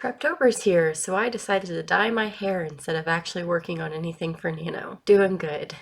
Preptober's here, so I decided to dye my hair instead of actually working on anything for Nano. Doing good.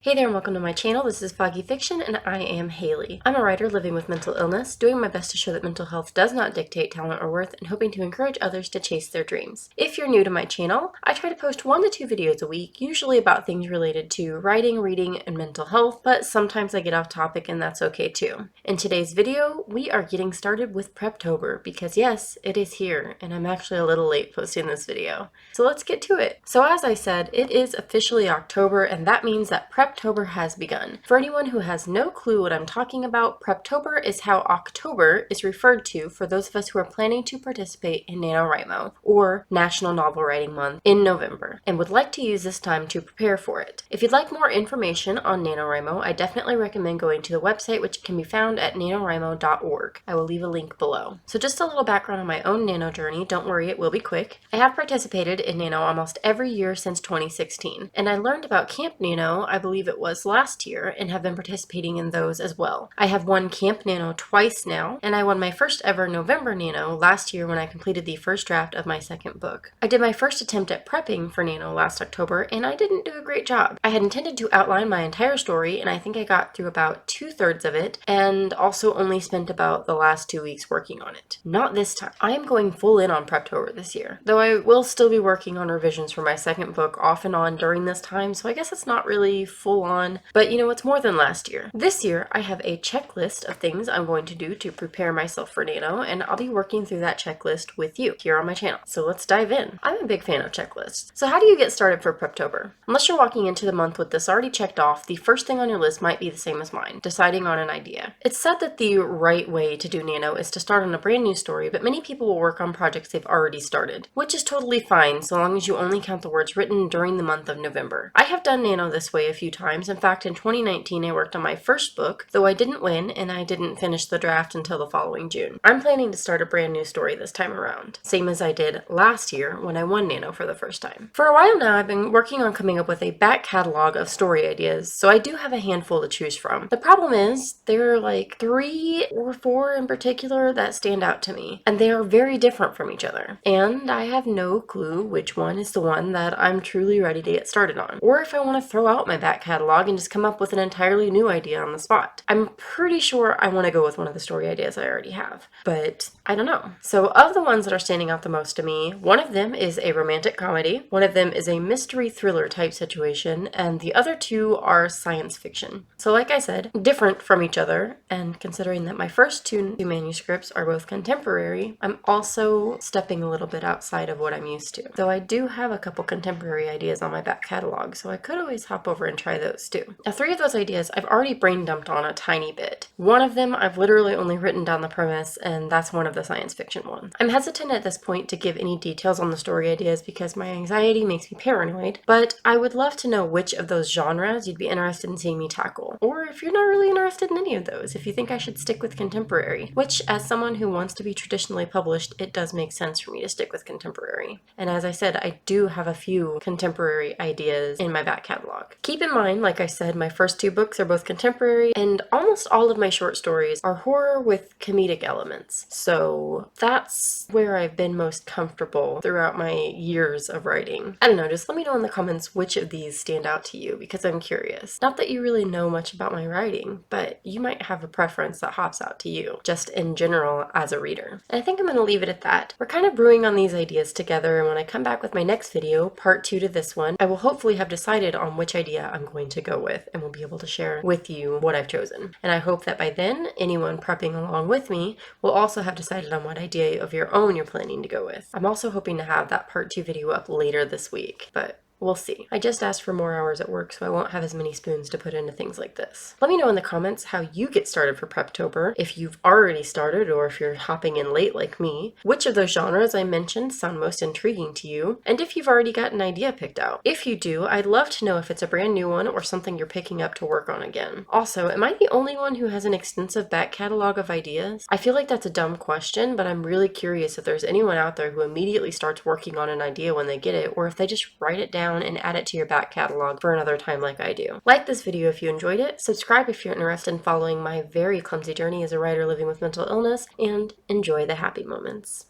Hey there and welcome to my channel. This is Foggy Fiction and I am Haley. I'm a writer living with mental illness, doing my best to show that mental health does not dictate talent or worth, and hoping to encourage others to chase their dreams. If you're new to my channel, I try to post 1 to 2 videos a week, usually about things related to writing, reading, and mental health, but sometimes I get off topic and that's okay too. In today's video, we are getting started with Preptober because yes, it is here and I'm actually a little late posting this video. So let's get to it. So as I said, it is officially October and that means that Preptober has begun. For anyone who has no clue what I'm talking about, Preptober is how October is referred to for those of us who are planning to participate in NaNoWriMo, or National Novel Writing Month, in November, and would like to use this time to prepare for it. If you'd like more information on NaNoWriMo, I definitely recommend going to the website, which can be found at nanowrimo.org. I will leave a link below. So just a little background on my own Nano journey. Don't worry, it will be quick. I have participated in Nano almost every year since 2016, and I learned about Camp Nano, I believe it was last year, and have been participating in those as well. I have won Camp Nano twice now, and I won my first ever November Nano last year when I completed the first draft of my second book. I did my first attempt at prepping for Nano last October, and I didn't do a great job. I had intended to outline my entire story, and I think I got through about 2/3 of it, and also only spent about the last 2 weeks working on it. Not this time. I am going full in on Preptober this year, though I will still be working on revisions for my second book off and on during this time, so I guess it's not really full on, but you know, it's more than last year. This year, I have a checklist of things I'm going to do to prepare myself for Nano, and I'll be working through that checklist with you here on my channel. So let's dive in. I'm a big fan of checklists. So how do you get started for Preptober? Unless you're walking into the month with this already checked off, the first thing on your list might be the same as mine, deciding on an idea. It's said that the right way to do Nano is to start on a brand new story, but many people will work on projects they've already started, which is totally fine so long as you only count the words written during the month of November. I have done Nano this way a few times. In fact, in 2019, I worked on my first book, though I didn't win and I didn't finish the draft until the following June. I'm planning to start a brand new story this time around, same as I did last year when I won Nano for the first time. For a while now, I've been working on coming up with a back catalog of story ideas, so I do have a handful to choose from. The problem is, there are like 3 or 4 in particular that stand out to me, and they are very different from each other. And I have no clue which one is the one that I'm truly ready to get started on, or if I want to throw out my back catalog and just come up with an entirely new idea on the spot. I'm pretty sure I want to go with one of the story ideas I already have, but I don't know. So of the ones that are standing out the most to me, one of them is a romantic comedy, one of them is a mystery thriller type situation, and the other 2 are science fiction. So like I said, different from each other, and considering that my first 2 manuscripts are both contemporary, I'm also stepping a little bit outside of what I'm used to. Though I do have a couple contemporary ideas on my back catalog, so I could always hop over and try those too. Now 3 of those ideas I've already brain dumped on a tiny bit. One of them I've literally only written down the premise, and that's one of the science fiction ones. I'm hesitant at this point to give any details on the story ideas because my anxiety makes me paranoid, but I would love to know which of those genres you'd be interested in seeing me tackle. Or if you're not really interested in any of those, if you think I should stick with contemporary, which as someone who wants to be traditionally published, it does make sense for me to stick with contemporary. And as I said, I do have a few contemporary ideas in my back catalog. Keep in mind, like I said, my first 2 books are both contemporary, and almost all of my short stories are horror with comedic elements. So that's where I've been most comfortable throughout my years of writing. I don't know, just let me know in the comments which of these stand out to you because I'm curious. Not that you really know much about my writing, but you might have a preference that hops out to you, just in general as a reader. And I think I'm going to leave it at that. We're kind of brewing on these ideas together, and when I come back with my next video, part 2 to this one, I will hopefully have decided on which idea I'm going to go with and will be able to share with you what I've chosen. And I hope that by then, anyone prepping along with me will also have decided on what idea of your own you're planning to go with. I'm also hoping to have that part 2 video up later this week, but we'll see. I just asked for more hours at work, so I won't have as many spoons to put into things like this. Let me know in the comments how you get started for Preptober, if you've already started or if you're hopping in late like me, which of those genres I mentioned sound most intriguing to you, and if you've already got an idea picked out. If you do, I'd love to know if it's a brand new one or something you're picking up to work on again. Also, am I the only one who has an extensive back catalog of ideas? I feel like that's a dumb question, but I'm really curious if there's anyone out there who immediately starts working on an idea when they get it, or if they just write it down down and add it to your back catalog for another time like I do. Like this video if you enjoyed it, subscribe if you're interested in following my very clumsy journey as a writer living with mental illness, and enjoy the happy moments.